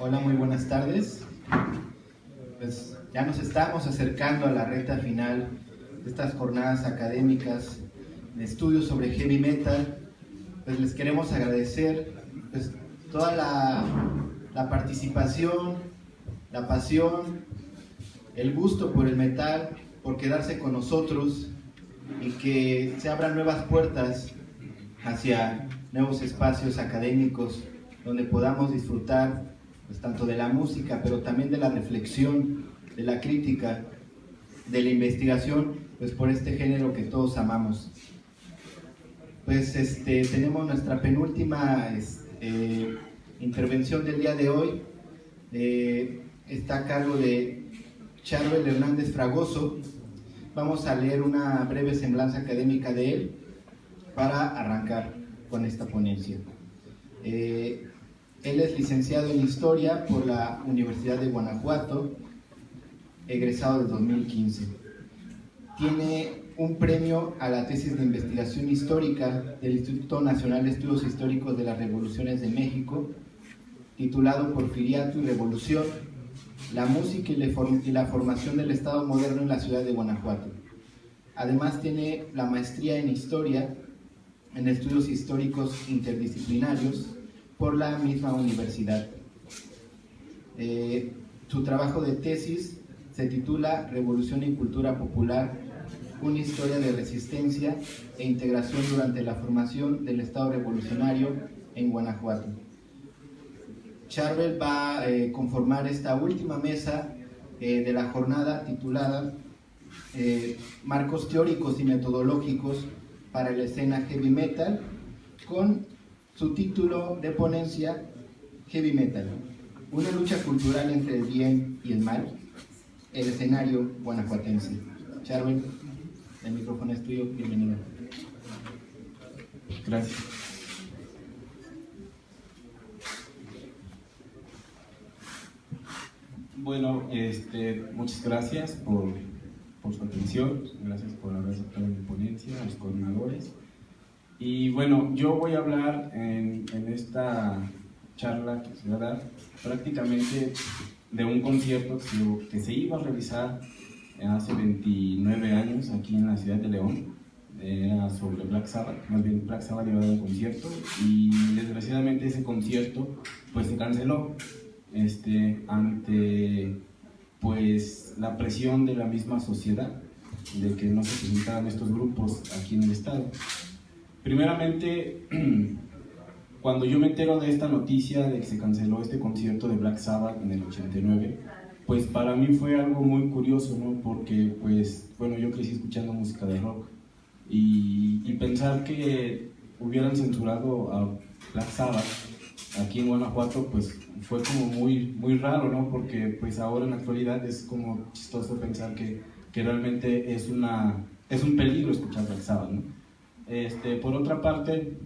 Hola, muy buenas tardes. Pues ya nos estamos acercando a la recta final de estas jornadas académicas de estudios sobre heavy metal. Pues les queremos agradecer pues, toda la participación, la pasión, el gusto por el metal, por quedarse con nosotros y que se abran nuevas puertas hacia nuevos espacios académicos donde podamos disfrutar pues, tanto de la música, pero también de la reflexión, de la crítica, de la investigación, pues por este género que todos amamos. Pues tenemos nuestra penúltima intervención del día de hoy. Está a cargo de Charbel Hernández Fragoso. Vamos a leer una breve semblanza académica de él para arrancar con esta ponencia. Él es licenciado en Historia por la Universidad de Guanajuato, egresado del 2015. Tiene un premio a la tesis de investigación histórica del Instituto Nacional de Estudios Históricos de las Revoluciones de México, titulado Porfiriato y Revolución, la música y la formación del Estado moderno en la ciudad de Guanajuato. Además tiene la maestría en Historia en Estudios Históricos Interdisciplinarios por la misma universidad. Su trabajo de tesis se titula Revolución y Cultura Popular, una historia de resistencia e integración durante la formación del Estado revolucionario en Guanajuato. Charbel va a conformar esta última mesa de la jornada titulada Marcos teóricos y metodológicos para la escena heavy metal, con su título de ponencia Heavy Metal, una lucha cultural entre el bien y el mal, el escenario guanajuatense. Charbel, el micrófono es tuyo, bienvenido. Gracias. Bueno, muchas gracias por su atención, gracias por haber aceptado mi ponencia, a los coordinadores. Y bueno, yo voy a hablar en esta charla que se va a dar prácticamente de un concierto que se iba a realizar hace 29 años aquí en la ciudad de León. Era sobre Black Sabbath, más bien Black Sabbath iba a dar un concierto y desgraciadamente ese concierto pues se canceló ante pues la presión de la misma sociedad de que no se presentaran estos grupos aquí en el estado. Primeramente, cuando yo me entero de esta noticia de que se canceló este concierto de Black Sabbath en el 89, pues para mí fue algo muy curioso, ¿no? Porque pues, bueno, yo crecí escuchando música de rock y pensar que hubieran censurado a Black Sabbath aquí en Guanajuato, pues fue como muy raro, ¿no? Porque pues ahora en la actualidad es como chistoso pensar que realmente es un peligro escuchar Black Sabbath, ¿no? Por otra parte,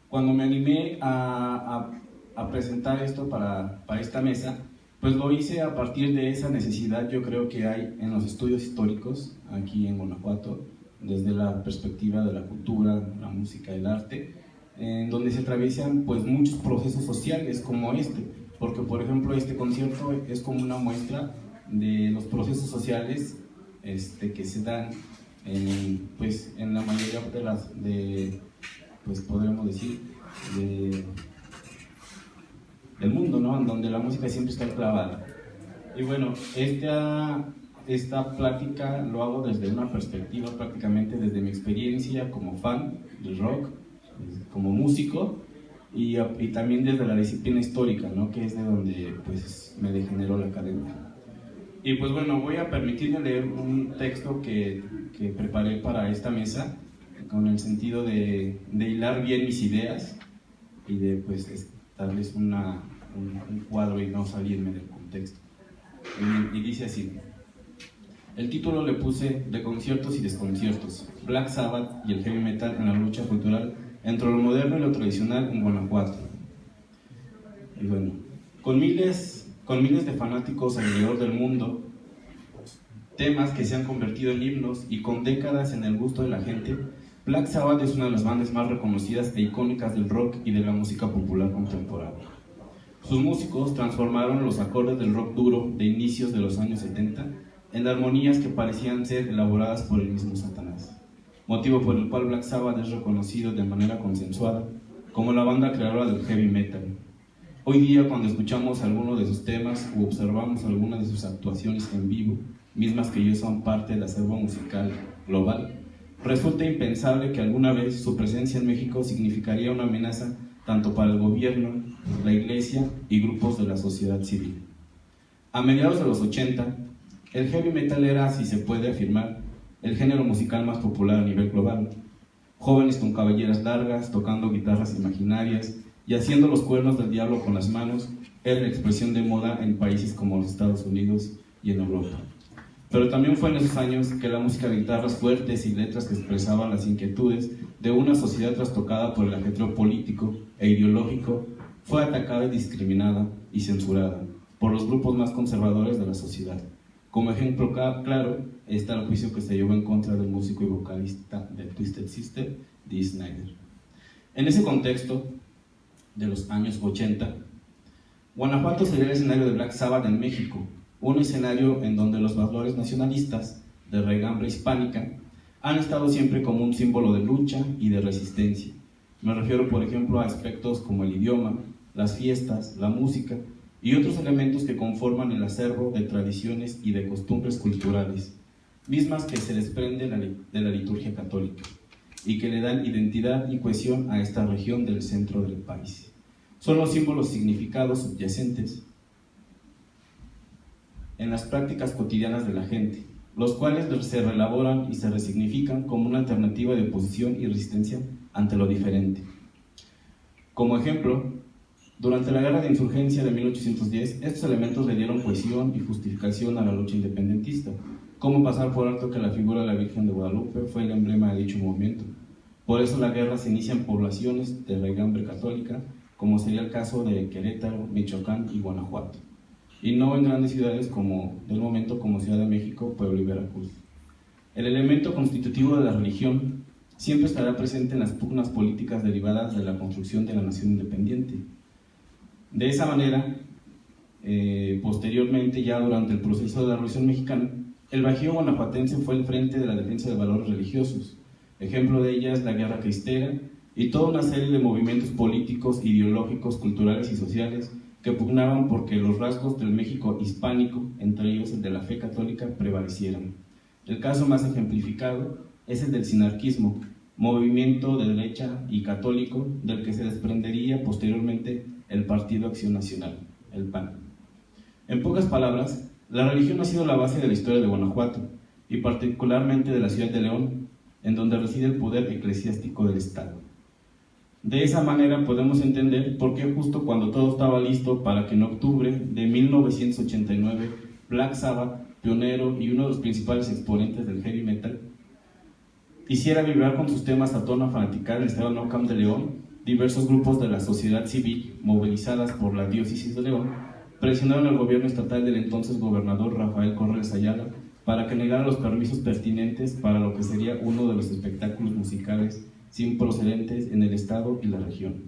cuando me animé a presentar esto para esta mesa, pues lo hice a partir de esa necesidad, yo creo que hay en los estudios históricos aquí en Guanajuato, desde la perspectiva de la cultura, la música, el arte, en donde se atraviesan pues muchos procesos sociales como porque por ejemplo este concierto es como una muestra de los procesos sociales que se dan en la mayoría pues podremos decir del mundo, ¿no? En donde la música siempre está clavada. Y bueno, esta plática lo hago desde una perspectiva prácticamente desde mi experiencia como fan del rock, como músico y también desde la disciplina histórica, ¿no? Que es de donde pues me degeneró la academia. Y pues bueno, voy a permitirme leer un texto que preparé para esta mesa con el sentido de hilar bien mis ideas y de pues darles un cuadro y no salirme del contexto. Y dice así: el título le puse De conciertos y desconciertos, Black Sabbath y el heavy metal en la lucha cultural entre lo moderno y lo tradicional en Guanajuato. Y bueno, con miles de fanáticos alrededor del mundo, temas que se han convertido en himnos y con décadas en el gusto de la gente, Black Sabbath es una de las bandas más reconocidas e icónicas del rock y de la música popular contemporánea. Sus músicos transformaron los acordes del rock duro de inicios de los años 70 en armonías que parecían ser elaboradas por el mismo Satanás, motivo por el cual Black Sabbath es reconocido de manera consensuada como la banda creadora del heavy metal. Hoy día, cuando escuchamos alguno de sus temas o observamos alguna de sus actuaciones en vivo, mismas que ya son parte del acervo musical global, resulta impensable que alguna vez su presencia en México significaría una amenaza tanto para el gobierno, la iglesia y grupos de la sociedad civil. A mediados de los 80, el heavy metal era, si se puede afirmar, el género musical más popular a nivel global. Jóvenes con cabelleras largas, tocando guitarras imaginarias y haciendo los cuernos del diablo con las manos era la expresión de moda en países como los Estados Unidos y en Europa. Pero también fue en esos años que la música de guitarras fuertes y letras que expresaban las inquietudes de una sociedad trastocada por el ajetreo político e ideológico fue atacada y discriminada y censurada por los grupos más conservadores de la sociedad. Como ejemplo claro está el juicio que se llevó en contra del músico y vocalista de Twisted Sister, Dee Snider. En ese contexto de los años 80, Guanajuato sería el escenario de Black Sabbath en México, un escenario en donde los valores nacionalistas de raigambre hispánica han estado siempre como un símbolo de lucha y de resistencia. Me refiero, por ejemplo, a aspectos como el idioma, las fiestas, la música y otros elementos que conforman el acervo de tradiciones y de costumbres culturales, mismas que se desprenden de la liturgia católica y que le dan identidad y cohesión a esta región del centro del país. Son los símbolos significados subyacentes en las prácticas cotidianas de la gente, los cuales se reelaboran y se resignifican como una alternativa de oposición y resistencia ante lo diferente. Como ejemplo, durante la Guerra de Insurgencia de 1810, estos elementos le dieron cohesión y justificación a la lucha independentista, como pasar por alto que la figura de la Virgen de Guadalupe fue el emblema de dicho movimiento. Por eso la guerra se inicia en poblaciones de raigambre católica, como sería el caso de Querétaro, Michoacán y Guanajuato, y no en grandes ciudades del momento como Ciudad de México, Puebla y Veracruz. El elemento constitutivo de la religión siempre estará presente en las pugnas políticas derivadas de la construcción de la nación independiente. De esa manera, posteriormente, ya durante el proceso de la Revolución Mexicana, el Bajío guanajuatense fue el frente de la defensa de valores religiosos. Ejemplo de ella es la Guerra Cristera y toda una serie de movimientos políticos, ideológicos, culturales y sociales que pugnaban porque los rasgos del México hispánico, entre ellos el de la fe católica, prevalecieran. El caso más ejemplificado es el del sinarquismo, movimiento de derecha y católico del que se desprendería posteriormente el Partido Acción Nacional, el PAN. En pocas palabras, la religión ha sido la base de la historia de Guanajuato y particularmente de la ciudad de León, en donde reside el poder eclesiástico del Estado. De esa manera podemos entender por qué justo cuando todo estaba listo para que en octubre de 1989 Black Sabbath, pionero y uno de los principales exponentes del heavy metal, hiciera vibrar con sus temas a tono fanatical el Estado NOCAM de León, diversos grupos de la sociedad civil movilizadas por la diócesis de León presionaron al gobierno estatal del entonces gobernador Rafael Corrales Ayala para que negara los permisos pertinentes para lo que sería uno de los espectáculos musicales sin procedentes en el estado y la región.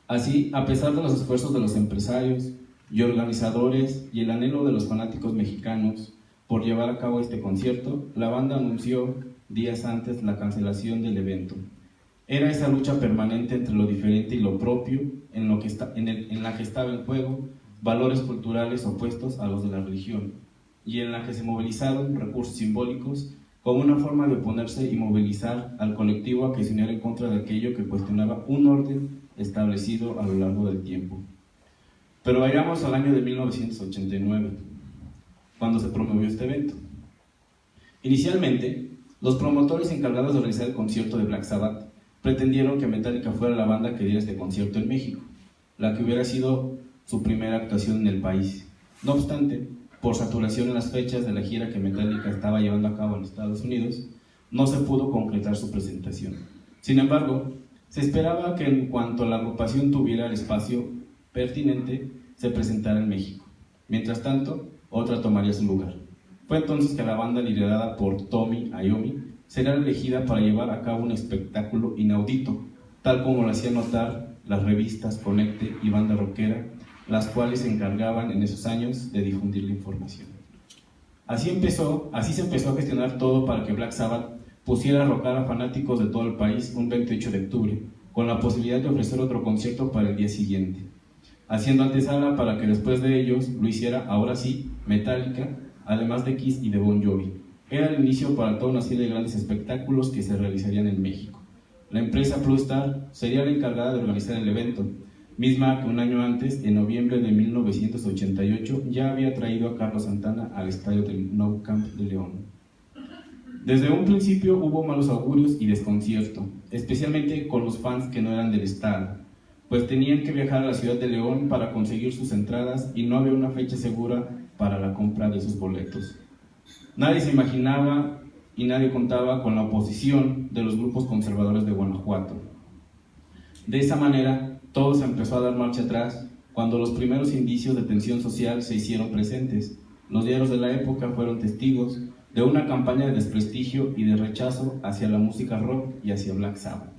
Así, a pesar de los esfuerzos de los empresarios y organizadores y el anhelo de los fanáticos mexicanos por llevar a cabo este concierto, la banda anunció días antes la cancelación del evento. Era esa lucha permanente entre lo diferente y lo propio en la que estaba en juego valores culturales opuestos a los de la religión y en la que se movilizaron recursos simbólicos como una forma de oponerse y movilizar al colectivo a que se uniera en contra de aquello que cuestionaba un orden establecido a lo largo del tiempo. Pero vayamos al año de 1989, cuando se promovió este evento. Inicialmente, los promotores encargados de realizar el concierto de Black Sabbath pretendieron que Metallica fuera la banda que diera este concierto en México, la que hubiera sido su primera actuación en el país. No obstante, por saturación en las fechas de la gira que Metallica estaba llevando a cabo en Estados Unidos, no se pudo concretar su presentación. Sin embargo, se esperaba que en cuanto la agrupación tuviera el espacio pertinente, se presentara en México. Mientras tanto, otra tomaría su lugar. Fue entonces que la banda liderada por Tommy Iommi será elegida para llevar a cabo un espectáculo inaudito, tal como lo hacían notar las revistas Conecte y Banda Rockera las cuales se encargaban en esos años de difundir la información. Así se empezó a gestionar todo para que Black Sabbath pusiera a rocar a fanáticos de todo el país un 28 de octubre, con la posibilidad de ofrecer otro concierto para el día siguiente, haciendo antesala para que después de ellos lo hiciera, ahora sí, Metallica, además de Kiss y de Bon Jovi. Era el inicio para toda una serie de grandes espectáculos que se realizarían en México. La empresa Plustar sería la encargada de organizar el evento, misma que un año antes, en noviembre de 1988, ya había traído a Carlos Santana al estadio del Nou Camp de León. Desde un principio hubo malos augurios y desconcierto, especialmente con los fans que no eran del estado, pues tenían que viajar a la ciudad de León para conseguir sus entradas y no había una fecha segura para la compra de sus boletos. Nadie se imaginaba y nadie contaba con la oposición de los grupos conservadores de Guanajuato. De esa manera, todo se empezó a dar marcha atrás cuando los primeros indicios de tensión social se hicieron presentes. Los diarios de la época fueron testigos de una campaña de desprestigio y de rechazo hacia la música rock y hacia Black Sabbath.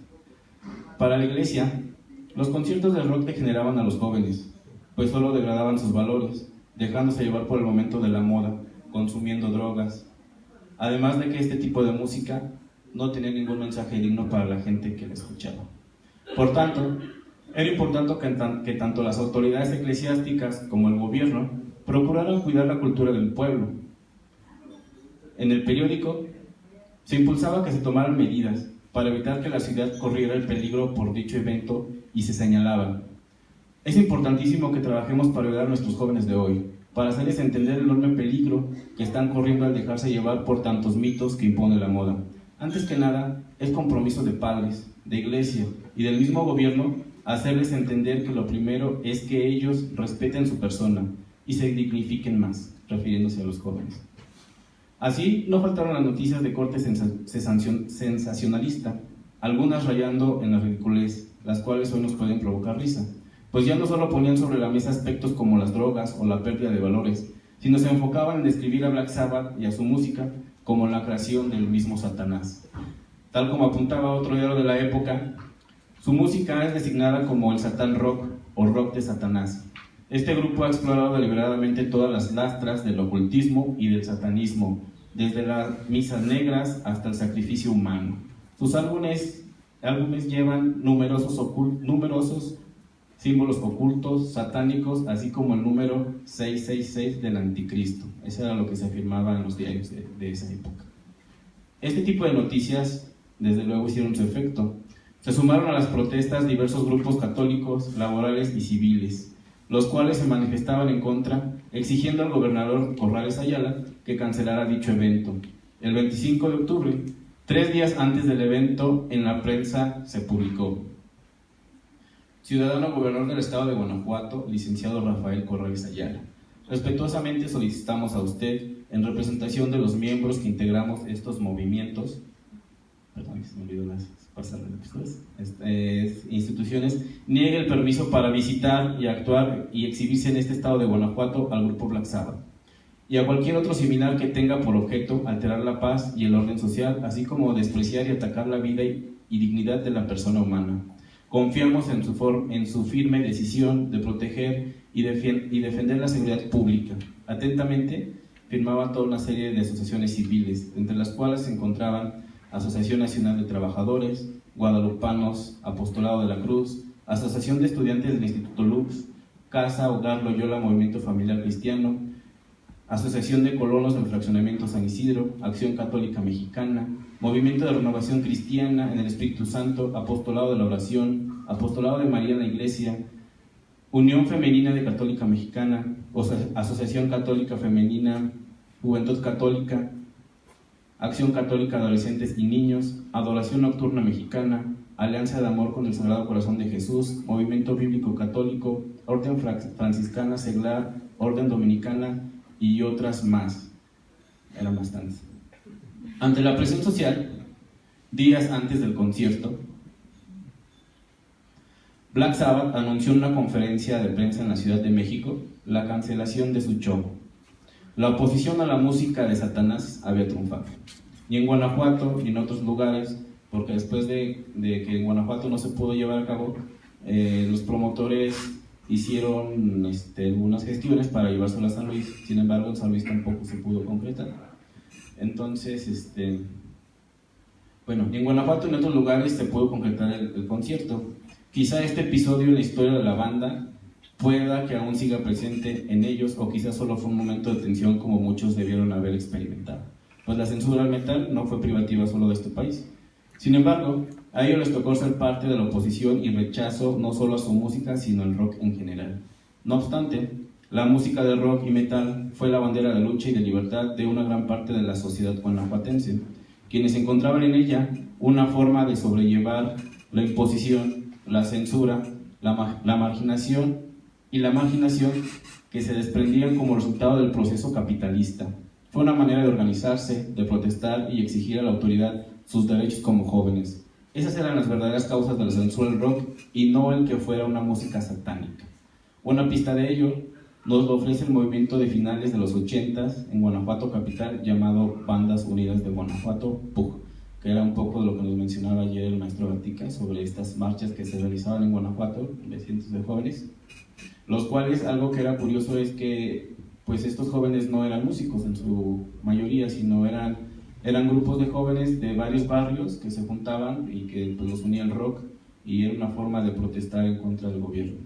Para la iglesia, los conciertos de rock degeneraban a los jóvenes, pues solo degradaban sus valores, dejándose llevar por el momento de la moda, consumiendo drogas. Además de que este tipo de música no tenía ningún mensaje digno para la gente que la escuchaba. Por tanto, era importante que tanto las autoridades eclesiásticas como el gobierno procuraran cuidar la cultura del pueblo. En el periódico se impulsaba que se tomaran medidas para evitar que la ciudad corriera el peligro por dicho evento y se señalaba: es importantísimo que trabajemos para ayudar a nuestros jóvenes de hoy, para hacerles entender el enorme peligro que están corriendo al dejarse llevar por tantos mitos que impone la moda. Antes que nada, es compromiso de padres, de iglesia y del mismo gobierno hacerles entender que lo primero es que ellos respeten su persona y se dignifiquen más, refiriéndose a los jóvenes. Así, no faltaron las noticias de corte sensacionalista, algunas rayando en la ridiculez, las cuales hoy nos pueden provocar risa, pues ya no solo ponían sobre la mesa aspectos como las drogas o la pérdida de valores, sino se enfocaban en describir a Black Sabbath y a su música como la creación del mismo Satanás. Tal como apuntaba otro diario de la época, su música es designada como el Satan Rock o rock de Satanás. Este grupo ha explorado deliberadamente todas las lastras del ocultismo y del satanismo, desde las misas negras hasta el sacrificio humano. Sus álbumes llevan numerosos símbolos ocultos, satánicos, así como el número 666 del anticristo. Eso era lo que se afirmaba en los diarios de esa época. Este tipo de noticias, desde luego, hicieron su efecto. Se sumaron a las protestas diversos grupos católicos, laborales y civiles, los cuales se manifestaban en contra, exigiendo al gobernador Corrales Ayala que cancelara dicho evento. El 25 de octubre, 3 días antes del evento, en la prensa se publicó: ciudadano gobernador del estado de Guanajuato, licenciado Rafael Corrales Ayala, respetuosamente solicitamos a usted, en representación de los miembros que integramos estos movimientos, instituciones, niegue el permiso para visitar y actuar y exhibirse en este estado de Guanajuato al grupo Black Sabbath y a cualquier otro similar que tenga por objeto alterar la paz y el orden social, así como despreciar y atacar la vida y dignidad de la persona humana. Confiamos en su firme decisión de proteger y defender la seguridad pública. Atentamente, firmaba toda una serie de asociaciones civiles, entre las cuales se encontraban Asociación Nacional de Trabajadores, Guadalupanos, Apostolado de la Cruz, Asociación de Estudiantes del Instituto Lux, Casa Hogar Loyola Movimiento Familiar Cristiano, Asociación de Colonos del Fraccionamiento San Isidro, Acción Católica Mexicana, Movimiento de Renovación Cristiana en el Espíritu Santo, Apostolado de la Oración, Apostolado de María en la Iglesia, Unión Femenina de Católica Mexicana, Asociación Católica Femenina, Juventud Católica, Acción Católica Adolescentes y Niños, Adoración Nocturna Mexicana, Alianza de Amor con el Sagrado Corazón de Jesús, Movimiento Bíblico Católico, Orden Franciscana Seglar, Orden Dominicana y otras más. Eran bastantes. Ante la presión social, días antes del concierto, Black Sabbath anunció en una conferencia de prensa en la Ciudad de México la cancelación de su show. La oposición a la música de Satanás había triunfado. Ni en Guanajuato ni en otros lugares, porque después de que en Guanajuato no se pudo llevar a cabo, los promotores hicieron algunas gestiones para llevárselo a San Luis, sin embargo en San Luis tampoco se pudo concretar. Entonces, bueno, en Guanajuato y en otros lugares se pudo concretar el concierto. Quizá este episodio en la historia de la banda pueda que aún siga presente en ellos, o quizás solo fue un momento de tensión como muchos debieron haber experimentado, pues la censura al metal no fue privativa solo de este país. Sin embargo, a ellos les tocó ser parte de la oposición y rechazo no solo a su música, sino al rock en general. No obstante, la música de rock y metal fue la bandera de lucha y de libertad de una gran parte de la sociedad guanajuatense, quienes encontraban en ella una forma de sobrellevar la imposición, la censura, la marginación y la marginación que se desprendían como resultado del proceso capitalista. Fue una manera de organizarse, de protestar y exigir a la autoridad sus derechos como jóvenes. Esas eran las verdaderas causas de la censura del rock y no el que fuera una música satánica. Una pista de ello nos lo ofrece el movimiento de finales de los 80s en Guanajuato capital llamado Bandas Unidas de Guanajuato, PUG, que era un poco de lo que nos mencionaba ayer el maestro Gatica sobre estas marchas que se realizaban en Guanajuato de cientos de jóvenes, los cuales algo que era curioso es que pues estos jóvenes no eran músicos en su mayoría, sino eran grupos de jóvenes de varios barrios que se juntaban y que pues, los unía el rock, y era una forma de protestar en contra del gobierno.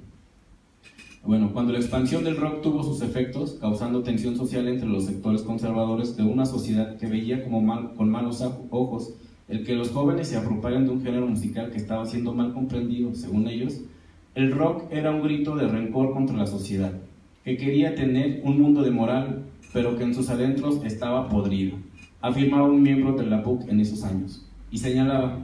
Bueno, cuando la expansión del rock tuvo sus efectos, causando tensión social entre los sectores conservadores de una sociedad que veía con malos ojos el que los jóvenes se apropiaran de un género musical que estaba siendo mal comprendido, según ellos, el rock era un grito de rencor contra la sociedad, que quería tener un mundo de moral, pero que en sus adentros estaba podrido, afirmaba un miembro de la PUC en esos años, y señalaba: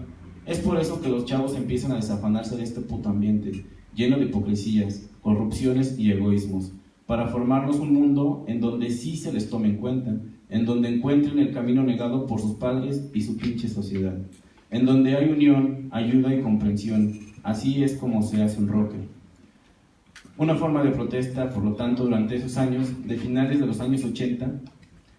es por eso que los chavos empiezan a desafanarse de este puto ambiente, lleno de hipocresías, corrupciones y egoísmos, para formarnos un mundo en donde sí se les tome en cuenta, en donde encuentren el camino negado por sus padres y su pinche sociedad, en donde hay unión, ayuda y comprensión. Así es como se hace un rocker. Una forma de protesta, por lo tanto, durante esos años, de finales de los años 80,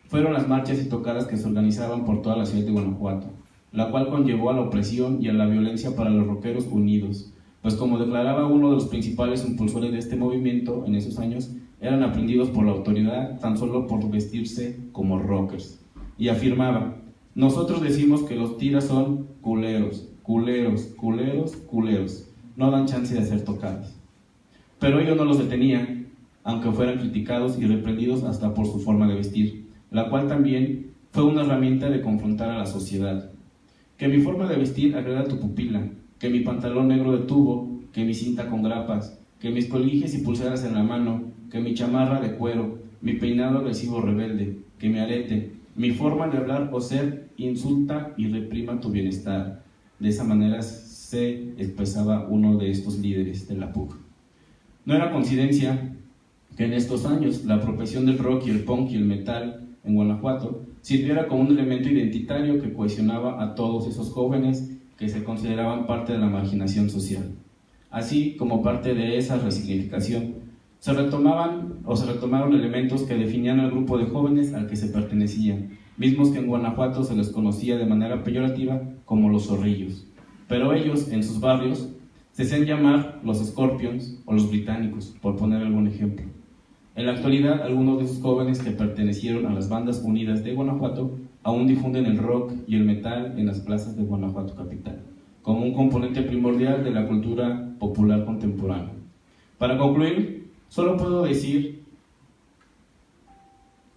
fueron las marchas y tocadas que se organizaban por toda la ciudad de Guanajuato, la cual conllevó a la opresión y a la violencia para los rockeros unidos, pues como declaraba uno de los principales impulsores de este movimiento en esos años, eran aprendidos por la autoridad tan solo por vestirse como rockers. Y afirmaba: nosotros decimos que los tiras son culeros, culeros, culeros, culeros, no dan chance de hacer tocadas. Pero ellos no los detenían, aunque fueran criticados y reprendidos hasta por su forma de vestir, la cual también fue una herramienta de confrontar a la sociedad. Que mi forma de vestir agrada a tu pupila, que mi pantalón negro de tubo, que mi cinta con grapas, que mis colijes y pulseras en la mano, que mi chamarra de cuero, mi peinado agresivo rebelde, que mi arete, mi forma de hablar o ser insulta y reprima tu bienestar. De esa manera se expresaba uno de estos líderes de la PUC. No era coincidencia que en estos años la apropiación del rock y el punk y el metal en Guanajuato sirviera como un elemento identitario que cohesionaba a todos esos jóvenes que se consideraban parte de la marginación social. Así, como parte de esa resignificación, se retomaron elementos que definían al grupo de jóvenes al que se pertenecían, mismos que en Guanajuato se les conocía de manera peyorativa como los zorrillos. Pero ellos, en sus barrios, se hacían llamar los Scorpions o los británicos, por poner algún ejemplo. En la actualidad, algunos de esos jóvenes que pertenecieron a las Bandas Unidas de Guanajuato aún difunden el rock y el metal en las plazas de Guanajuato capital, como un componente primordial de la cultura popular contemporánea. Para concluir, solo puedo decir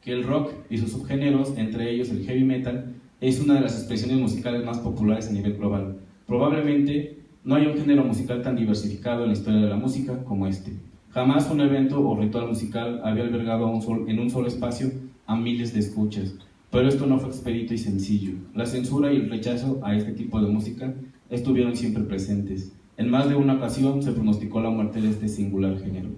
que el rock y sus subgéneros, entre ellos el heavy metal, es una de las expresiones musicales más populares a nivel global. Probablemente no hay un género musical tan diversificado en la historia de la música como este. Jamás un evento o ritual musical había albergado en un solo espacio a miles de escuchas. Pero esto no fue expedito y sencillo. La censura y el rechazo a este tipo de música estuvieron siempre presentes. En más de una ocasión se pronosticó la muerte de este singular género.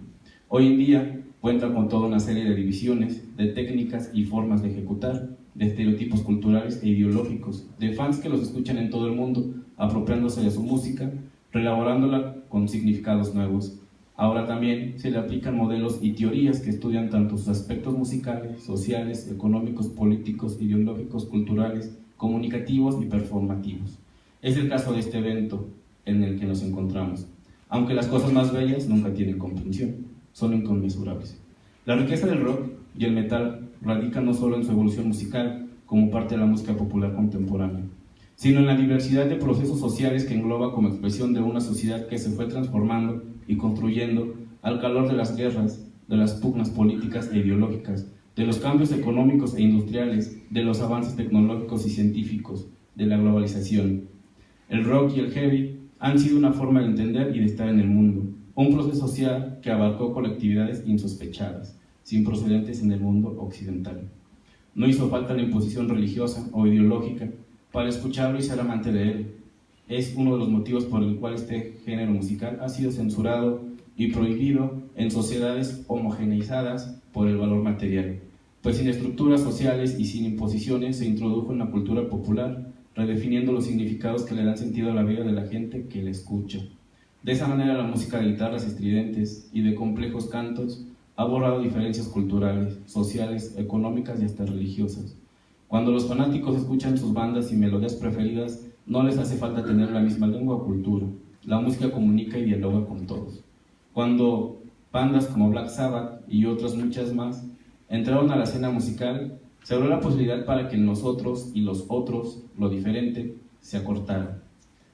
Hoy en día cuenta con toda una serie de divisiones, de técnicas y formas de ejecutar, de estereotipos culturales e ideológicos, de fans que los escuchan en todo el mundo, apropiándose de su música, reelaborándola con significados nuevos. Ahora también se le aplican modelos y teorías que estudian tanto sus aspectos musicales, sociales, económicos, políticos, ideológicos, culturales, comunicativos y performativos. Es el caso de este evento en el que nos encontramos. aunque las cosas más bellas nunca tienen comprensión, son inconmensurables. La riqueza del rock y el metal radica no solo en su evolución musical como parte de la música popular contemporánea, sino en la diversidad de procesos sociales que engloba como expresión de una sociedad que se fue transformando y construyendo al calor de las guerras, de las pugnas políticas e ideológicas, de los cambios económicos e industriales, de los avances tecnológicos y científicos, de la globalización. El rock y el heavy han sido una forma de entender y de estar en el mundo, un proceso social que abarcó colectividades insospechadas, sin precedentes en el mundo occidental. No hizo falta la imposición religiosa o ideológica para escucharlo y ser amante de él. Es uno de los motivos por el cual este género musical ha sido censurado y prohibido en sociedades homogeneizadas por el valor material, pues sin estructuras sociales y sin imposiciones se introdujo en la cultura popular, redefiniendo los significados que le dan sentido a la vida de la gente que la escucha. De esa manera la música de guitarras estridentes y de complejos cantos ha borrado diferencias culturales, sociales, económicas y hasta religiosas. Cuando los fanáticos escuchan sus bandas y melodías preferidas, no les hace falta tener la misma lengua o cultura. La música comunica y dialoga con todos. Cuando bandas como Black Sabbath y otras muchas más entraron a la escena musical, se abrió la posibilidad para que nosotros y los otros, lo diferente, se acortara.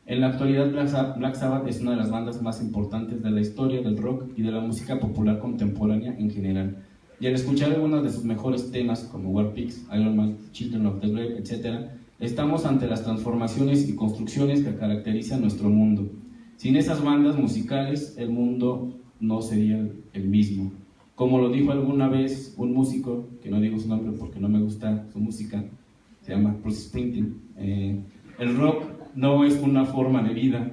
En la actualidad, Black Sabbath es una de las bandas más importantes de la historia del rock y de la música popular contemporánea en general. Y al escuchar algunos de sus mejores temas, como War Pigs, Iron Man, Children of the Grave, etc., estamos ante las transformaciones y construcciones que caracterizan nuestro mundo. Sin esas bandas musicales, el mundo no sería el mismo. Como lo dijo alguna vez un músico, que no digo su nombre porque no me gusta su música, se llama Bruce Springsteen, el rock no es una forma de vida,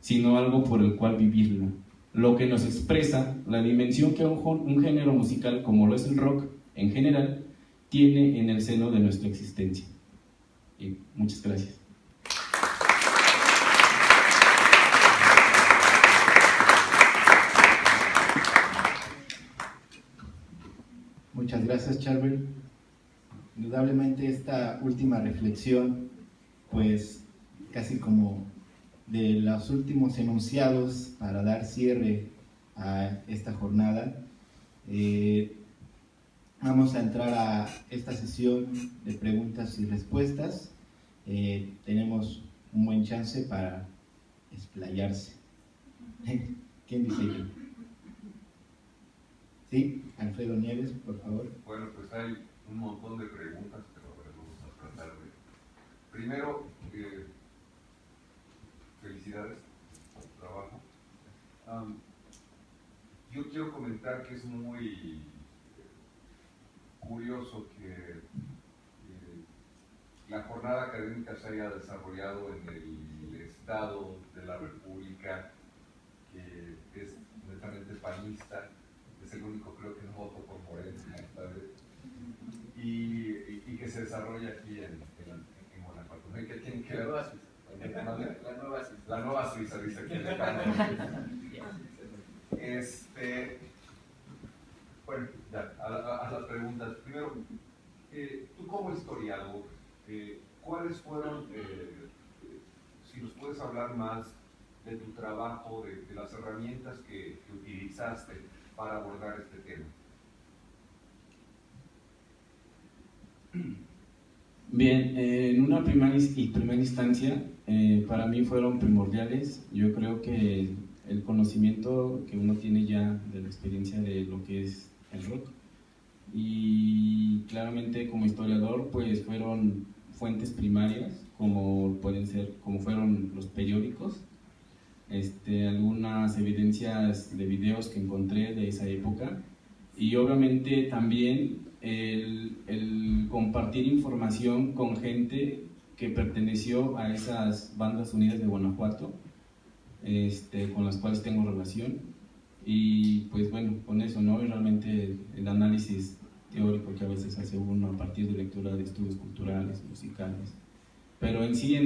sino algo por el cual vivirla. Lo que nos expresa la dimensión que un género musical como lo es el rock en general tiene en el seno de nuestra existencia. Y muchas gracias. Muchas gracias, Charbel. Indudablemente esta última reflexión, pues casi como de los últimos enunciados para dar cierre a esta jornada, vamos a entrar a esta sesión de preguntas y respuestas. Tenemos un buen chance para explayarse. ¿Quién dice yo? Sí, Alfredo Nieves, por favor. Bueno, pues hay un montón de preguntas, pero a ver, vamos a tratar de... Primero, felicidades por tu trabajo. Yo quiero comentar que es muy curioso que la jornada académica se haya desarrollado en el Estado de la República, que es netamente panista. Es el único, creo que no voto por Morena esta vez, y que se desarrolla aquí en Guanajuato. ¿Qué tiene que ver? La nueva Suiza, dice aquí el decano. Bueno, ya, a las preguntas. Primero, tú como historiador, ¿cuáles fueron, si nos puedes hablar más de tu trabajo, de las herramientas que utilizaste para abordar este tema? Bien, en una primera instancia, para mí fueron primordiales. Yo creo que el conocimiento que uno tiene ya de la experiencia de lo que es el rock, y claramente como historiador, pues fueron fuentes primarias, como fueron los periódicos, algunas evidencias de videos que encontré de esa época, y obviamente también el compartir información con gente que perteneció a esas bandas unidas de Guanajuato, con las cuales tengo relación, y pues bueno, con eso, ¿no? Y realmente el análisis teórico que a veces hace uno a partir de lectura de estudios culturales, musicales, pero en sí,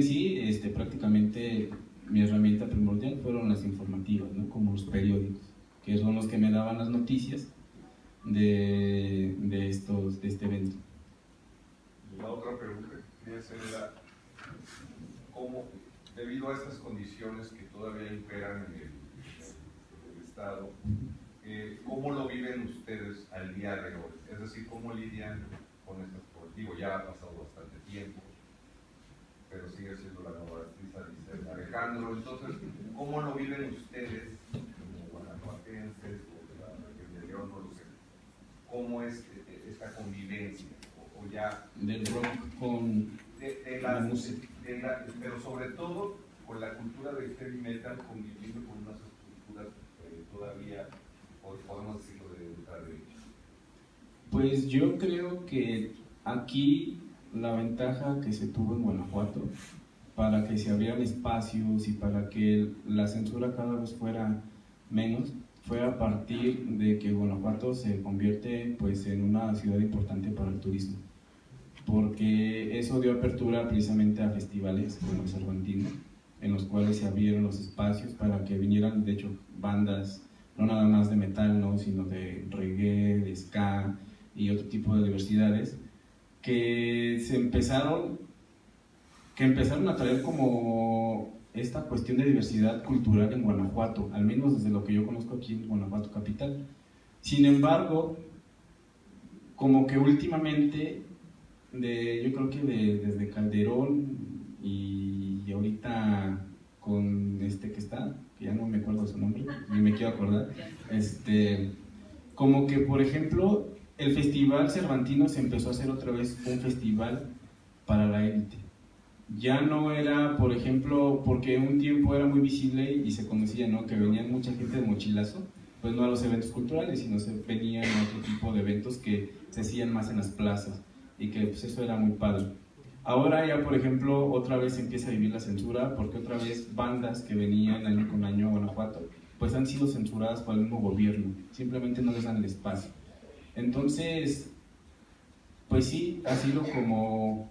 prácticamente mi herramienta primordial fueron las informativas, ¿no? Como los periódicos, que son los que me daban las noticias de este evento. La otra pregunta que quería hacer era, ¿cómo, debido a estas condiciones que todavía imperan estado, ¿cómo lo viven ustedes al día de hoy? Es decir, ¿cómo lidian con estas cosas? Digo, ya ha pasado bastante tiempo, pero sigue siendo la nueva artista, dice Alejandro. Entonces, ¿cómo lo viven ustedes como guanajuatenses o de la región de León? No lo sé. ¿Cómo es esta convivencia? O ya del rock con la música. Pero sobre todo con la cultura del heavy metal conviviendo con unas estructuras todavía, o podemos decirlo, de ultraderecha. Pues yo creo que aquí la ventaja que se tuvo en Guanajuato para que se abrieran espacios y para que la censura cada vez fuera menos fue a partir de que Guanajuato se convierte pues en una ciudad importante para el turismo, porque eso dio apertura precisamente a festivales como el Cervantino, en los cuales se abrieron los espacios para que vinieran, de hecho, bandas no nada más de metal, ¿no? Sino de reggae, de ska y otro tipo de diversidades que empezaron a traer como esta cuestión de diversidad cultural en Guanajuato, al menos desde lo que yo conozco aquí en Guanajuato capital. Sin embargo, como que últimamente, yo creo que desde Calderón y ahorita con este que está, que ya no me acuerdo su nombre, ni me quiero acordar, como que por ejemplo el Festival Cervantino se empezó a hacer otra vez un festival para la élite. Ya no era, por ejemplo, porque un tiempo era muy visible y se conocía, ¿no? Que venían mucha gente de mochilazo, pues no a los eventos culturales, sino se venían a otro tipo de eventos que se hacían más en las plazas y que pues eso era muy padre. Ahora ya, por ejemplo, otra vez empieza a vivir la censura porque otra vez bandas que venían año con año a Guanajuato pues han sido censuradas por el mismo gobierno, simplemente no les dan el espacio. Entonces, pues sí, ha sido como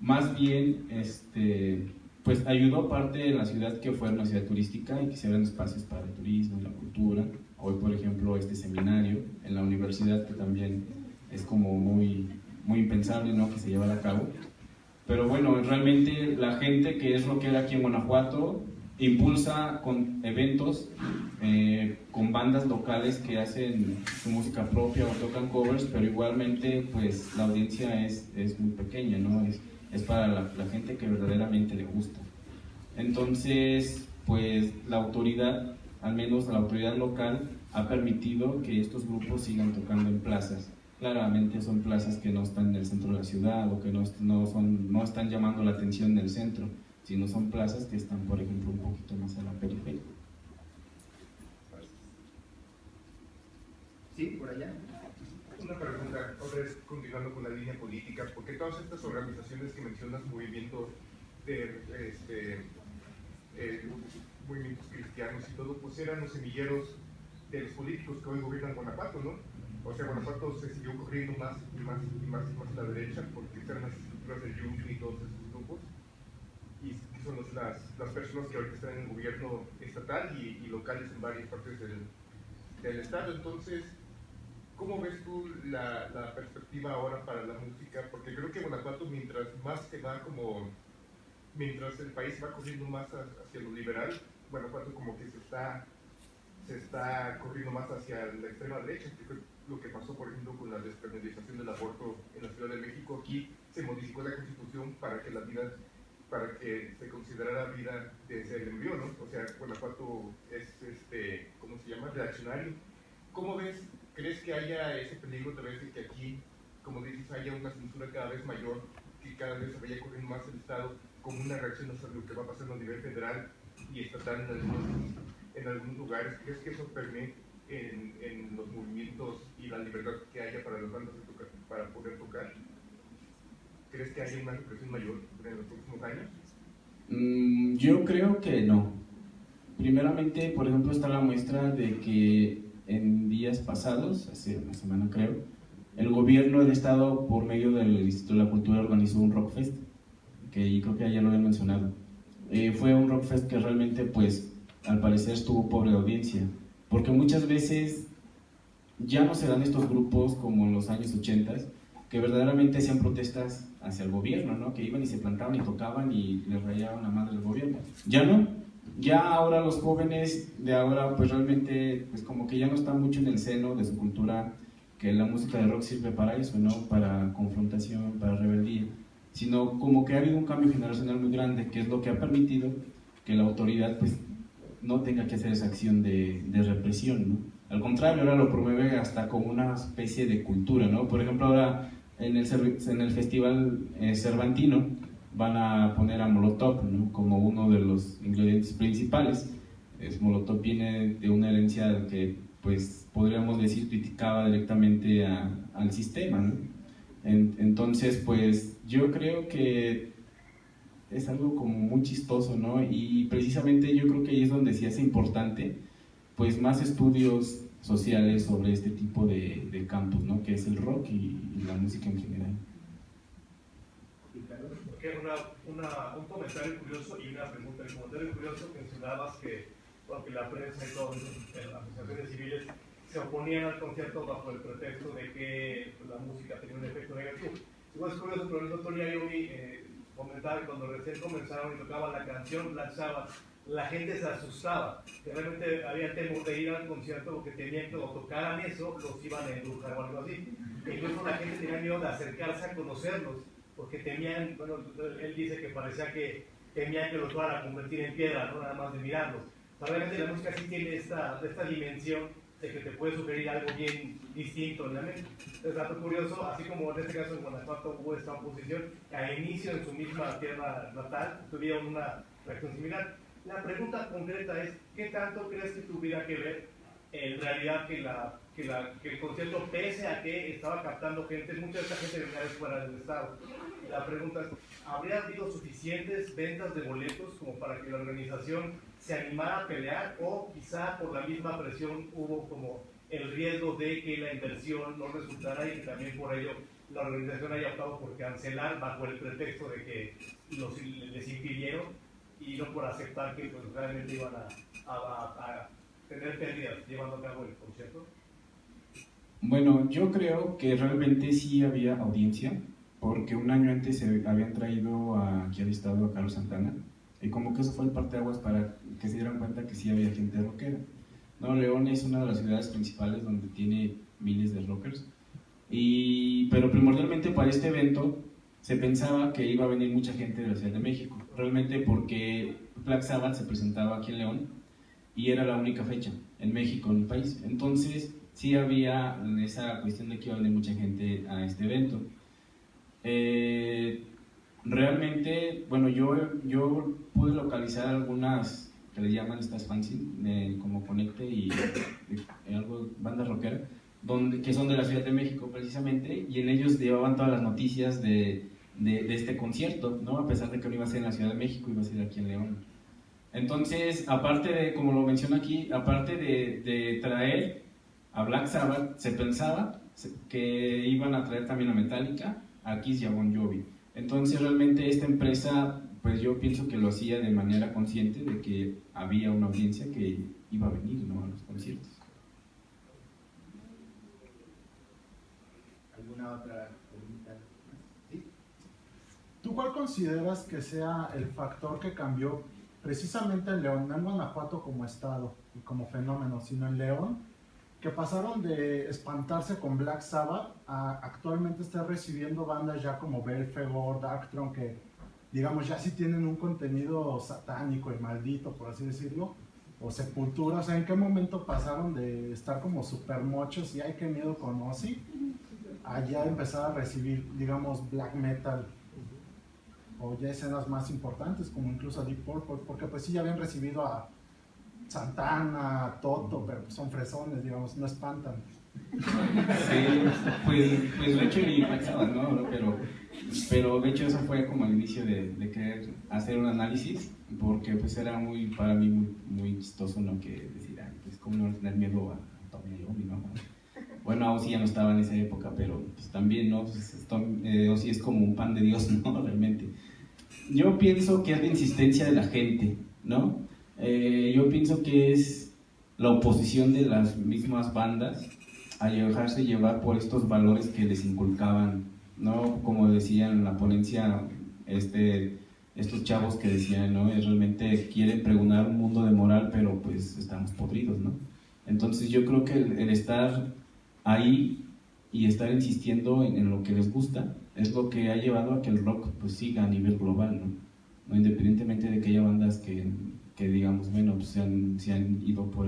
más bien, pues ayudó parte de la ciudad que fue una ciudad turística y que se abran espacios para el turismo y la cultura. Hoy, por ejemplo, este seminario en la universidad que también es como muy impensable, ¿no? Que se llevara a cabo. Pero bueno, realmente la gente que es rockera aquí en Guanajuato impulsa con eventos, con bandas locales que hacen su música propia o tocan covers, pero igualmente pues la audiencia es muy pequeña, ¿no? Es para la gente que verdaderamente le gusta. Entonces, pues la autoridad, al menos la autoridad local, ha permitido que estos grupos sigan tocando en plazas. Claramente son plazas que no están en el centro de la ciudad o que no están llamando la atención del centro, sino son plazas que están, por ejemplo, un poquito más a la periferia. Sí, por allá. Una pregunta, otra vez continuando con la línea política, porque todas estas organizaciones que mencionas, movimientos movimientos cristianos y todo, pues eran los semilleros de los políticos que hoy gobiernan Guanajuato, ¿no? O sea, Guanajuato se siguió corriendo más a la derecha porque están las estructuras del Yunque y todos esos grupos, y son las personas que ahorita están en el gobierno estatal y locales en varias partes del estado. Entonces, ¿cómo ves tú la perspectiva ahora para la música? Porque creo que Guanajuato, mientras el país va corriendo más hacia lo liberal, Guanajuato como que se está corriendo más hacia la extrema derecha. Lo que pasó, por ejemplo, con la despenalización del aborto en la Ciudad de México, aquí se modificó la Constitución para que se considerara vida desde el embrión, ¿no? O sea, Guanajuato es, ¿cómo se llama?, reaccionario. ¿Cómo ves? ¿Crees que haya ese peligro otra vez de que aquí, como dices, haya una censura cada vez mayor, que cada vez se vaya corriendo más el Estado como una reacción a lo que va pasando a nivel federal y estatal en algunos lugares? ¿Crees que eso permite en los movimientos y la libertad que haya para las bandas para poder tocar? ¿Crees que haya una represión mayor en los próximos años? Yo creo que no. Primeramente, por ejemplo, está la muestra de que en días pasados, hace una semana creo, el gobierno del estado, por medio del Instituto de la Cultura, organizó un Rock Fest, que creo que ya lo habían mencionado. Fue un Rock Fest que realmente, pues, al parecer estuvo pobre de audiencia, porque muchas veces ya no se dan estos grupos como en los años 80, que verdaderamente hacían protestas hacia el gobierno, ¿no? Que iban y se plantaban y tocaban y les rayaban la madre al gobierno. Ya no, Ya ahora los jóvenes de ahora pues realmente pues como que ya no están mucho en el seno de su cultura, que la música de rock sirve para eso, ¿no? Para confrontación, para rebeldía, sino como que ha habido un cambio generacional muy grande, que es lo que ha permitido que la autoridad pues no tenga que hacer esa acción de represión, ¿no? Al contrario, ahora lo promueve hasta como una especie de cultura, ¿no? Por ejemplo, ahora en el festival Cervantino van a poner a Molotov, ¿no? Como uno de los ingredientes principales. Molotov viene de una herencia que, pues, podríamos decir, criticaba directamente al sistema, ¿no? Entonces, pues, yo creo que es algo como muy chistoso, ¿no? Y precisamente yo creo que ahí es donde sí es importante, pues, más estudios sociales sobre este tipo de campos, ¿no? Que es el rock y la música en general. Que un comentario curioso y una pregunta. El comentario curioso, mencionabas que aunque la prensa y todas las asociaciones civiles se oponían al concierto bajo el pretexto de que la música tenía un efecto negativo. Igual es curioso, pero el doctor Yayomi comentaba que cuando recién comenzaron y tocaban la canción Black Sabbath, la gente se asustaba, que realmente había temor de ir al concierto porque temían que o tocaran eso, los iban a embrujar o algo así. E incluso la gente tenía miedo de acercarse a conocerlos, porque temían, bueno, él dice que parecía que temían que los fueran a convertir en piedra, no nada más de mirarlos. O sea, realmente la música sí tiene esta dimensión de que te puede sugerir algo bien distinto en la mente. Es dato curioso, así como en este caso en Guanajuato hubo esta oposición, que al inicio en su misma tierra natal tuvieron una reacción similar. La pregunta concreta es, ¿qué tanto crees que tuviera que ver en realidad que el concierto, pese a que estaba captando gente, mucha de esta gente venía de fuera del estado? La pregunta es, ¿habría habido suficientes ventas de boletos como para que la organización se animara a pelear, o quizá por la misma presión hubo como el riesgo de que la inversión no resultara y que también por ello la organización haya optado por cancelar bajo el pretexto de que les impidieron y no por aceptar que pues, realmente iban a tener pérdidas llevando a cabo el concierto? Bueno, yo creo que realmente sí había audiencia, porque un año antes se habían traído aquí al estado a Carlos Santana, y como que eso fue el parteaguas para que se dieran cuenta que sí había gente rockera. No, León es una de las ciudades principales donde tiene miles de rockers, pero primordialmente para este evento se pensaba que iba a venir mucha gente de la Ciudad de México, realmente porque Black Sabbath se presentaba aquí en León y era la única fecha en México, en el país. Entonces sí había esa cuestión de que iba a venir mucha gente a este evento. Realmente, bueno, yo pude localizar algunas que le llaman estas fanzine, como Conecte y algo, bandas rockera, que son de la Ciudad de México precisamente, y en ellos llevaban todas las noticias de este concierto, ¿no? A pesar de que no iba a ser en la Ciudad de México, iba a ser aquí en León. Entonces, aparte de, como lo menciona aquí, aparte de traer a Black Sabbath, se pensaba que iban a traer también a Metallica, a Kiss y a Bon Jovi. Entonces, realmente esta empresa, pues yo pienso que lo hacía de manera consciente de que había una audiencia que iba a venir, ¿no?, a los conciertos. ¿Alguna otra pregunta? ¿Sí? ¿Tú cuál consideras que sea el factor que cambió precisamente en León, no en Guanajuato como estado y como fenómeno, sino en León, que pasaron de espantarse con Black Sabbath a actualmente estar recibiendo bandas ya como Belfegor, Darkthrone, que digamos ya sí tienen un contenido satánico y maldito, por así decirlo, o Sepultura? O sea, ¿en qué momento pasaron de estar como super mochos y hay que miedo con Ozzy a ya empezar a recibir, digamos, black metal, o ya escenas más importantes como incluso Deep Purple? Porque pues sí ya habían recibido a Santana, a Toto, pero pues son fresones, digamos, no espantan. Sí, pues de hecho ni pensaba, ¿no? Pero de hecho eso fue como el inicio de querer hacer un análisis, porque pues era para mí muy chistoso, ¿no? Que decir, pues cómo no tener miedo a Tommy Lee, ¿no? Bueno, Ozzy ya no estaba en esa época, pero pues también, ¿no? Pues, Ozzy es como un pan de Dios, ¿no? Realmente. Yo pienso que es la insistencia de la gente, ¿no? Yo pienso que es la oposición de las mismas bandas a dejarse llevar por estos valores que les inculcaban, ¿no? Como decía en la ponencia estos chavos que decían, ¿no? Realmente quieren pregonar un mundo de moral, pero pues estamos podridos, ¿no? Entonces yo creo que el estar ahí y estar insistiendo en lo que les gusta es lo que ha llevado a que el rock pues siga a nivel global, ¿no? Independientemente de que haya bandas que digamos, bueno, pues se han ido por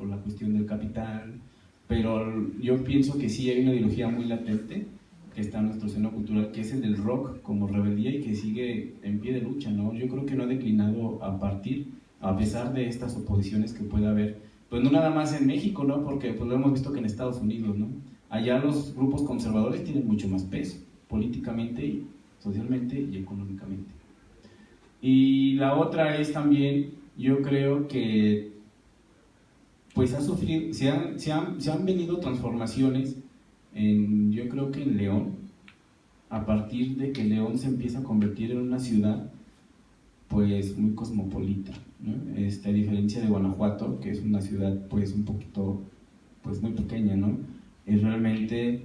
la cuestión del capital, pero yo pienso que sí hay una ideología muy latente que está en nuestro seno cultural, que es el del rock como rebeldía y que sigue en pie de lucha, ¿no? Yo creo que no ha declinado a pesar de estas oposiciones que puede haber, pues no nada más en México, ¿no? Porque pues lo hemos visto que en Estados Unidos, ¿no? Allá los grupos conservadores tienen mucho más peso, políticamente, socialmente y económicamente. Y la otra es también, yo creo que pues se han venido transformaciones yo creo que en León, a partir de que León se empieza a convertir en una ciudad pues muy cosmopolita, ¿no? A diferencia de Guanajuato, que es una ciudad pues un poquito, pues muy pequeña, ¿no? Y realmente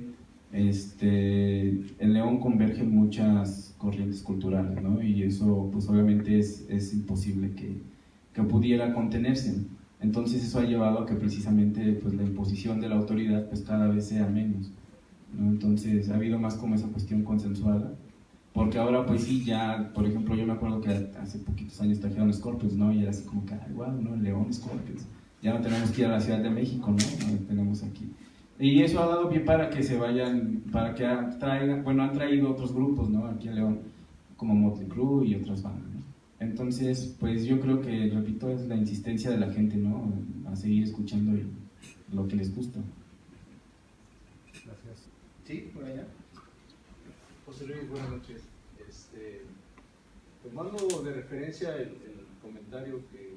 en León convergen muchas corrientes culturales, ¿no? Y eso pues obviamente es imposible que pudiera contenerse. Entonces eso ha llevado a que precisamente pues la imposición de la autoridad pues cada vez sea menos, ¿no? Entonces ha habido más como esa cuestión consensuada, porque ahora pues sí, ya, por ejemplo, yo me acuerdo que hace poquitos años trajeron Scorpions, ¿no? Y era así como que, ay, wow, ¿no? León, Scorpions. Ya no tenemos que ir a la Ciudad de México, ¿no? No tenemos aquí. Y eso ha dado pie para que se vayan, para que han traído otros grupos, ¿no? Aquí a León, como Motley Crue y otras bandas, ¿no? Entonces, pues yo creo que, repito, es la insistencia de la gente, ¿no? A seguir escuchando lo que les gusta. Gracias. Sí, por allá. José Luis, buenas noches. Tomando de referencia el comentario que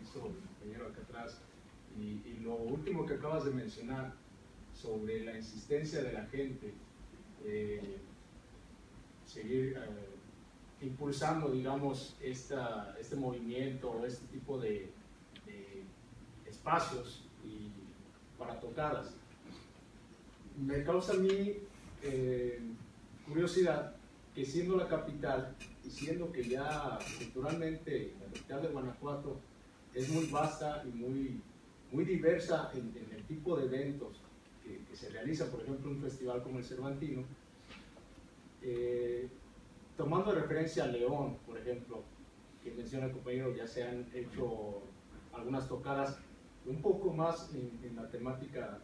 hizo el compañero acá atrás y lo último que acabas de mencionar sobre la insistencia de la gente, seguir impulsando, digamos, este movimiento o este tipo de espacios para tocadas. Me causa a mí curiosidad que siendo la capital y siendo que ya culturalmente la capital de Guanajuato es muy vasta y muy diversa en el tipo de eventos que se realiza, por ejemplo, un festival como el Cervantino, tomando de referencia a León, por ejemplo, que menciona el compañero, ya se han hecho algunas tocadas un poco más en la temática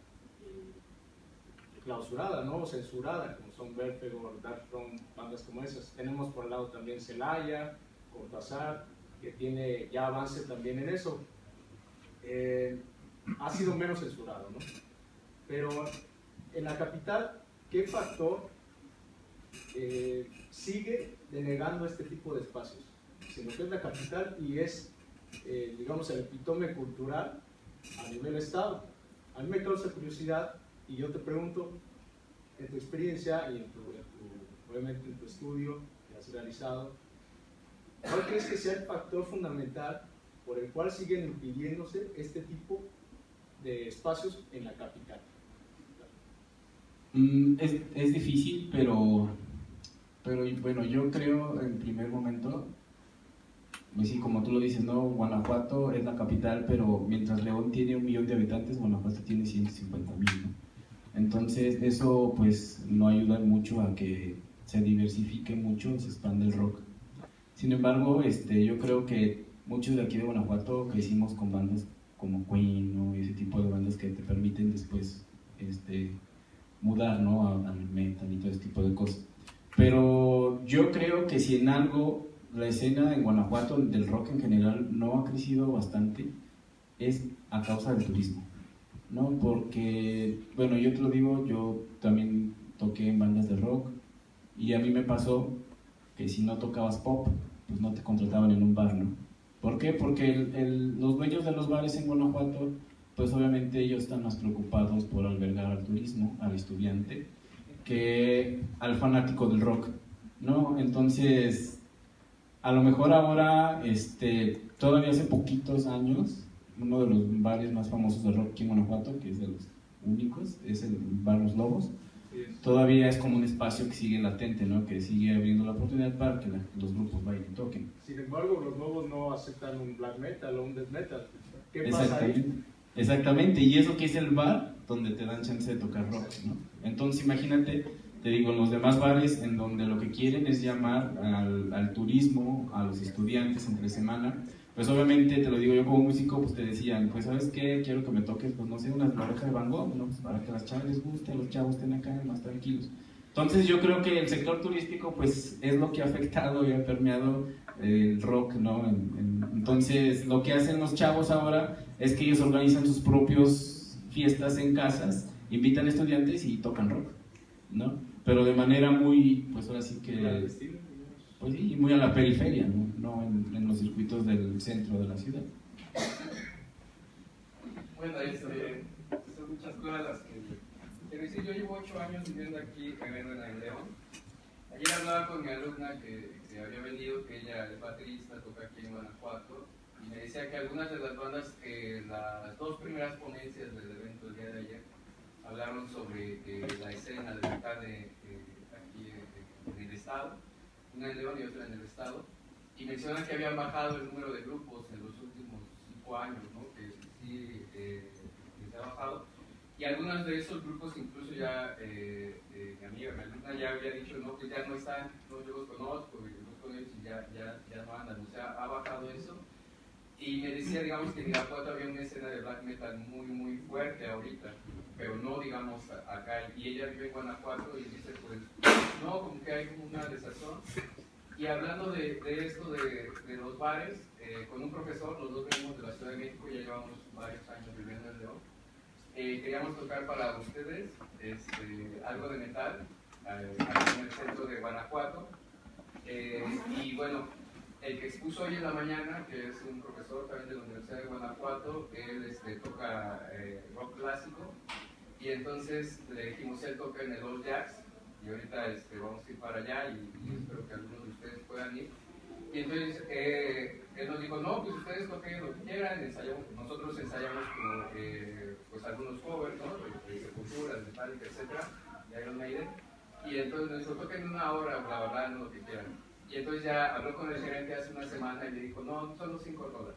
clausurada, ¿no? O censurada, como son Belfegor, Dark Throne, bandas como esas. Tenemos por el lado también Celaya, Cortázar, que tiene ya avance también en eso. Ha sido menos censurado, ¿no? Pero en la capital, ¿qué factor sigue denegando este tipo de espacios? Sino que es la capital y es, digamos, el epítome cultural a nivel estado. A mí me causa curiosidad y yo te pregunto, en tu experiencia y obviamente en tu estudio que has realizado, ¿cuál crees que sea el factor fundamental por el cual siguen impidiéndose este tipo de espacios en la capital? Es difícil, pero bueno, yo creo en primer momento, pues sí, como tú lo dices, ¿no? Guanajuato es la capital, pero mientras León tiene 1 millón de habitantes, Guanajuato tiene 150,000, ¿no? Entonces eso pues no ayuda mucho a que se diversifique mucho, se expande el rock. Sin embargo, yo creo que muchos de aquí de Guanajuato crecimos con bandas como Queen, ¿no? Ese tipo de bandas que te permiten después mudar, ¿no? al metal y todo ese tipo de cosas. Pero yo creo que si en algo la escena en Guanajuato del rock en general no ha crecido bastante, es a causa del turismo, ¿no? Porque, bueno, yo te lo digo, yo también toqué en bandas de rock y a mí me pasó que si no tocabas pop, pues no te contrataban en un bar, ¿no? ¿Por qué? Porque los dueños de los bares en Guanajuato, pues obviamente ellos están más preocupados por albergar al turismo, al estudiante, que al fanático del rock, ¿no? Entonces, a lo mejor ahora, todavía hace poquitos años, uno de los bares más famosos de rock aquí en Guanajuato, que es de los únicos, es el Bar Los Lobos. todavía es como un espacio que sigue latente, ¿no? Que sigue abriendo la oportunidad para que los grupos vayan y toquen. Sin embargo, los nuevos no aceptan un black metal o un death metal. ¿Qué pasa ahí? Exactamente, y eso que es el bar donde te dan chance de tocar rock, ¿no? Entonces imagínate, te digo, en los demás bares en donde lo que quieren es llamar al turismo, a los estudiantes entre semana, pues obviamente, te lo digo yo como músico, pues te decían, pues ¿sabes qué? Quiero que me toques, pues no sé, una oreja de Van Gogh, ¿no? Pues para que a las chavas les guste, a los chavos estén acá más tranquilos. Entonces yo creo que el sector turístico pues es lo que ha afectado y ha permeado el rock, ¿no? Entonces lo que hacen los chavos ahora es que ellos organizan sus propios fiestas en casas, invitan estudiantes y tocan rock, ¿no? Pero de manera muy, pues ahora sí que, pues sí, muy a la periferia, ¿no? No en los circuitos del centro de la ciudad. Bueno, son muchas cosas las que... Quiero decir, yo llevo 8 años viviendo aquí en León. Ayer hablaba con mi alumna que había venido, que ella es baterista, toca aquí en Guanajuato, y me decía que algunas de las bandas, las 2 primeras ponencias del evento el día de ayer, hablaron sobre la escena de metal aquí en el estado, una en León y otra en el estado, y mencionan que habían bajado el número de grupos en los últimos 5 años, ¿no? Que sí se ha bajado. Y algunos de esos grupos, incluso ya mi amiga, mi alumna ya había dicho, no, que ya no están, no, yo los conozco, y ya no andan, o sea, ha bajado eso. Y me decía, digamos, que en Irapuato había una escena de black metal muy, muy fuerte ahorita, pero no, digamos, acá. Y ella vive en Guanajuato y dice, pues, no, como que hay como una desazón. Y hablando de esto de los bares, con un profesor, los dos venimos de la Ciudad de México, ya llevamos varios años viviendo en León. Queríamos tocar para ustedes algo de metal aquí en el centro de Guanajuato, y bueno, el que expuso hoy en la mañana, que es un profesor también de la Universidad de Guanajuato, él toca rock clásico, y entonces le dijimos, él toca en el Old Jacks, y ahorita vamos a ir para allá y espero que algunos de ustedes puedan ir. Y entonces él nos dijo, no, pues ustedes toquen lo que quieran, nosotros ensayamos como, pues algunos covers, ¿no? De Sepultura, de Metallica, etc., de Iron Maiden, y entonces nos dijo, toquen 1 hora, bla, bla, bla, lo que quieran. Y entonces ya habló con el gerente hace una semana y le dijo, no, solo $5.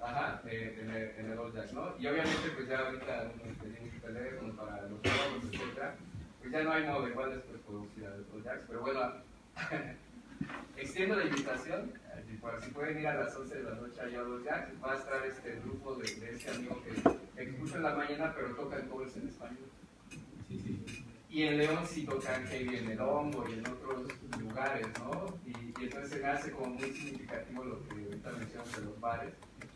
Ajá, en el Old Jacks, ¿no? Y obviamente pues ya ahorita tenemos un teléfono para los juegos, etc., pues ya no hay modo, igual después podemos ir a los Jacks, pero bueno, extiendo la invitación, si pueden ir a las 11 de la noche allá a los Jacks, va a estar el grupo de ese amigo que expuso en la mañana, pero tocan covers en español. Sí, sí. Y en León sí tocan heavy en el Hongo y en otros lugares, ¿no? Y entonces se me hace como muy significativo lo que ahorita mencionamos de los bares,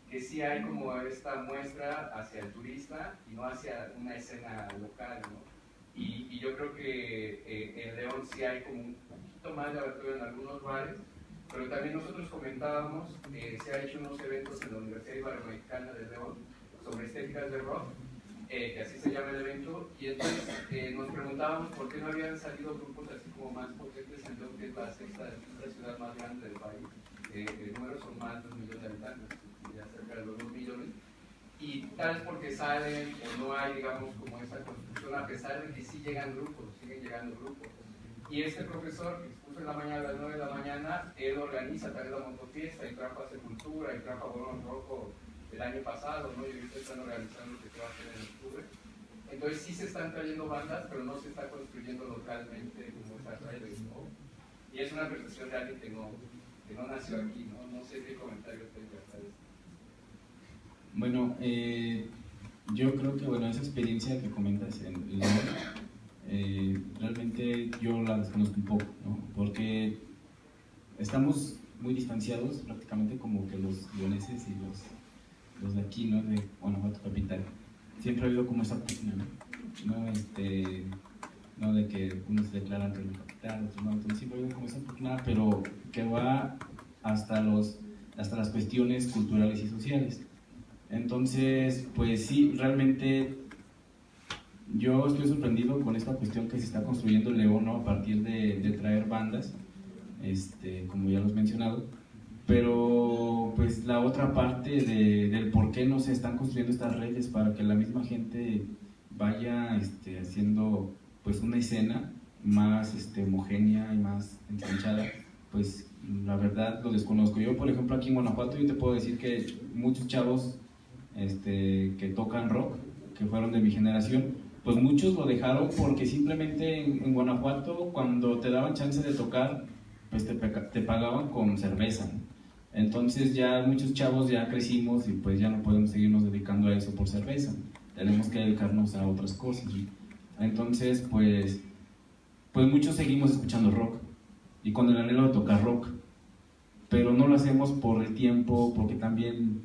que sí hay como esta muestra hacia el turista y no hacia una escena local, ¿no? Y yo creo que en León sí hay como un poquito más de abertura en algunos bares, pero también nosotros comentábamos, se ha hecho unos eventos en la Universidad Iberoamericana de León sobre estéticas de rock, que así se llama el evento, y entonces nos preguntábamos por qué no habían salido grupos así como más potentes en León, que es la 6ª ciudad más grande del país. El número son más de 1 millón de habitantes, ya cerca de los 2 millones, y tal vez porque salen o no hay, digamos, como esa construcción, a pesar de que sí llegan grupos, siguen llegando grupos. Y este profesor que expuso en la mañana a las 9 de la mañana, él organiza también la motofiesta y trajo a Sepultura y trajo a Bolón Rojo el año pasado, ¿no? Y ahorita están organizando lo que va a hacer en octubre. Entonces sí se están trayendo bandas, pero no se está construyendo localmente como esas redes, ¿no? Y es una percepción de alguien que no nació aquí, ¿no? No sé qué comentarios tengo hasta esto. Bueno, yo creo que bueno, esa experiencia que comentas en León, realmente yo la desconozco un poco, ¿no? Porque estamos muy distanciados prácticamente como que los leoneses y los de aquí, ¿no? De Guanajuato capital. Siempre ha habido como esa pugna, ¿no? No de que unos se declaran de la capital, otros no, entonces siempre ha habido como esa pugna, pero que va hasta las cuestiones culturales y sociales. Entonces, pues sí, realmente yo estoy sorprendido con esta cuestión que se está construyendo en León, ¿no? A partir de traer bandas, como ya los he mencionado, pero pues la otra parte del por qué no se están construyendo estas redes para que la misma gente vaya haciendo pues una escena más homogénea y más ensanchada, pues la verdad lo desconozco. Yo, por ejemplo, aquí en Guanajuato, yo te puedo decir que muchos chavos que tocan rock, que fueron de mi generación, pues muchos lo dejaron porque simplemente en Guanajuato, cuando te daban chance de tocar, pues te pagaban con cerveza, ¿no? Entonces ya muchos chavos ya crecimos y pues ya no podemos seguirnos dedicando a eso por cerveza, tenemos que dedicarnos a otras cosas, ¿no? Entonces pues muchos seguimos escuchando rock y con el anhelo de tocar rock, pero no lo hacemos por el tiempo, porque también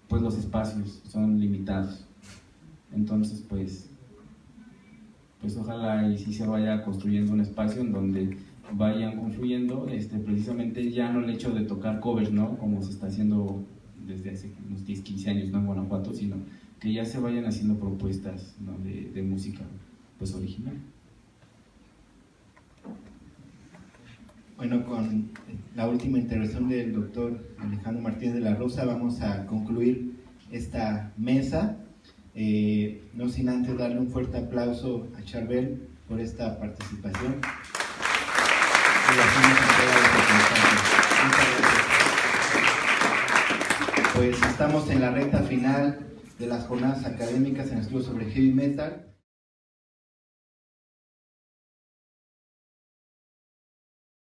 pues los espacios son limitados. Entonces pues ojalá y sí se vaya construyendo un espacio en donde vayan confluyendo precisamente ya no el hecho de tocar covers, ¿no? Como se está haciendo desde hace unos 10, 15 años, ¿no? En Guanajuato, sino que ya se vayan haciendo propuestas, ¿no? de música pues original. Bueno, con la última intervención del doctor Alejandro Martínez de la Rosa vamos a concluir esta mesa. No sin antes darle un fuerte aplauso a Charbel por esta participación. Pues estamos en la recta final de las jornadas académicas en estudios sobre heavy metal.